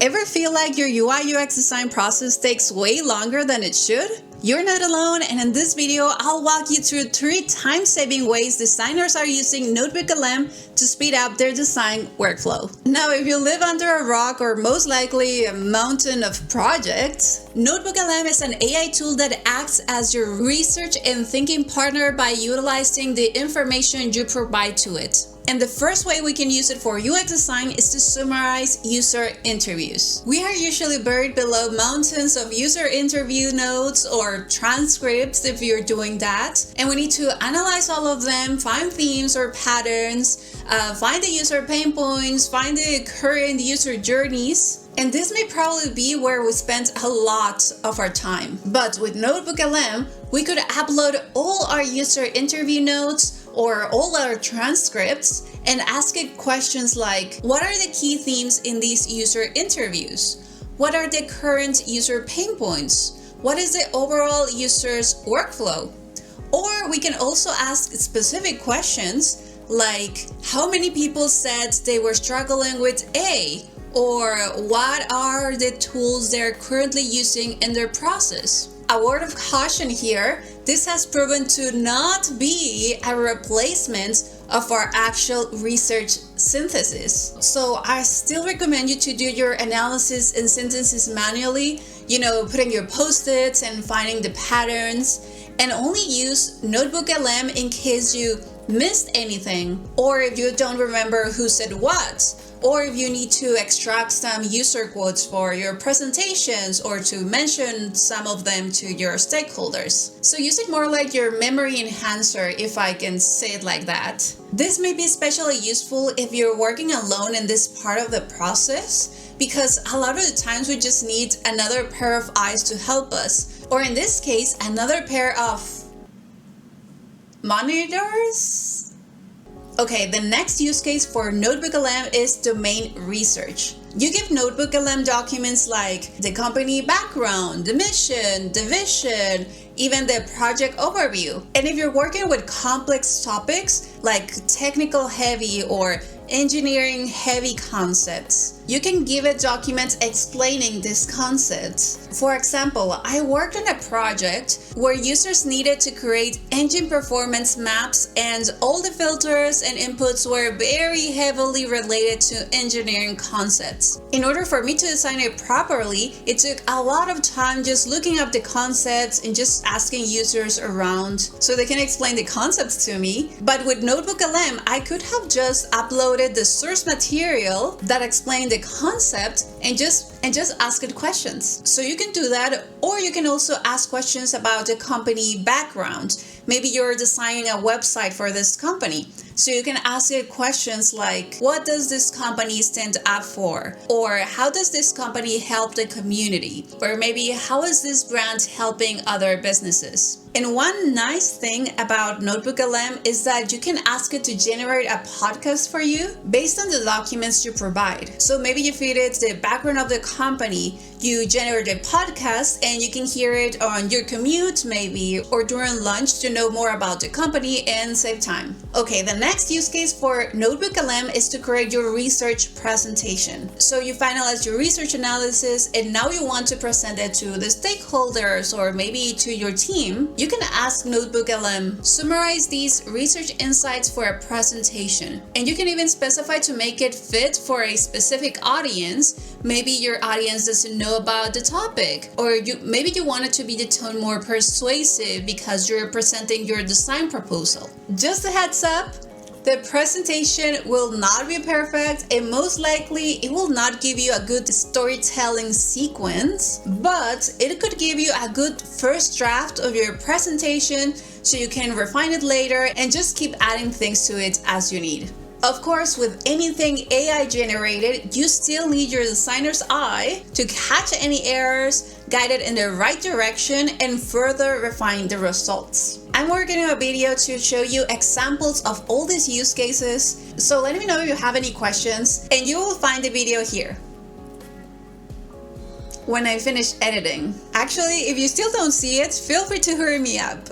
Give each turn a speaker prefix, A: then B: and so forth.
A: Ever feel like your UI UX design process takes way longer than it should? You're not alone, and in this video, I'll walk you through 3 time-saving ways designers are using NotebookLM to speed up their design workflow. Now, if you live under a rock or most likely a mountain of projects, NotebookLM is an AI tool that acts as your research and thinking partner by utilizing the information you provide to it. And the first way we can use it for UX design is to summarize user interviews. We are usually buried below mountains of user interview notes or transcripts if you're doing that. And we need to analyze all of them, find themes or patterns, find the user pain points, find the current user journeys. And this may probably be where we spend a lot of our time. But with NotebookLM, we could upload all our user interview notes or all our transcripts and ask it questions like, what are the key themes in these user interviews? What are the current user pain points? What is the overall user's workflow? Or we can also ask specific questions like, how many people said they were struggling with A? Or what are the tools they're currently using in their process? A word of caution here, this has proven to not be a replacement of our actual research synthesis. So I still recommend you to do your analysis and synthesis manually, putting your post-its and finding the patterns, and only use NotebookLM in case you missed anything, or if you don't remember who said what, or if you need to extract some user quotes for your presentations or to mention some of them to your stakeholders. So use it more like your memory enhancer, if I can say it like that. This may be especially useful if you're working alone in this part of the process, because a lot of the times we just need another pair of eyes to help us, or in this case, another pair of monitors? Okay, the next use case for NotebookLM is domain research. You give NotebookLM documents like the company background, the mission, the vision, even the project overview. And if you're working with complex topics like technical heavy or engineering heavy concepts, you can give it documents explaining these concepts. For example, I worked on a project where users needed to create engine performance maps, and all the filters and inputs were very heavily related to engineering concepts. In order for me to design it properly, it took a lot of time just looking up the concepts and just asking users around so they can explain the concepts to me. But with NotebookLM, I could have just uploaded the source material that explained the concept and just ask it questions. So you can do that, or you can also ask questions about the company background. Maybe you're designing a website for this company, so you can ask it questions like, what does this company stand up for? Or how does this company help the community? Or maybe how is this brand helping other businesses? And one nice thing about NotebookLM is that you can ask it to generate a podcast for you based on the documents you provide. So maybe you feed it the background of the company, you generate a podcast, and you can hear it on your commute maybe, or during lunch to know more about the company and save time. Okay, the next use case for NotebookLM is to create your research presentation. So you finalize your research analysis and now you want to present it to the stakeholders or maybe to your team. You can ask NotebookLM, summarize these research insights for a presentation. And you can even specify to make it fit for a specific audience. Maybe your audience doesn't know about the topic, or maybe you want it to be the tone more persuasive because you're presenting your design proposal. Just a heads up, the presentation will not be perfect, and most likely it will not give you a good storytelling sequence, but it could give you a good first draft of your presentation so you can refine it later and just keep adding things to it as you need. Of course, with anything AI generated, you still need your designer's eye to catch any errors, guide it in the right direction, and further refine the results. I'm working on a video to show you examples of all these use cases, so let me know if you have any questions, and you will find the video here when I finish editing. Actually, if you still don't see it, feel free to hurry me up.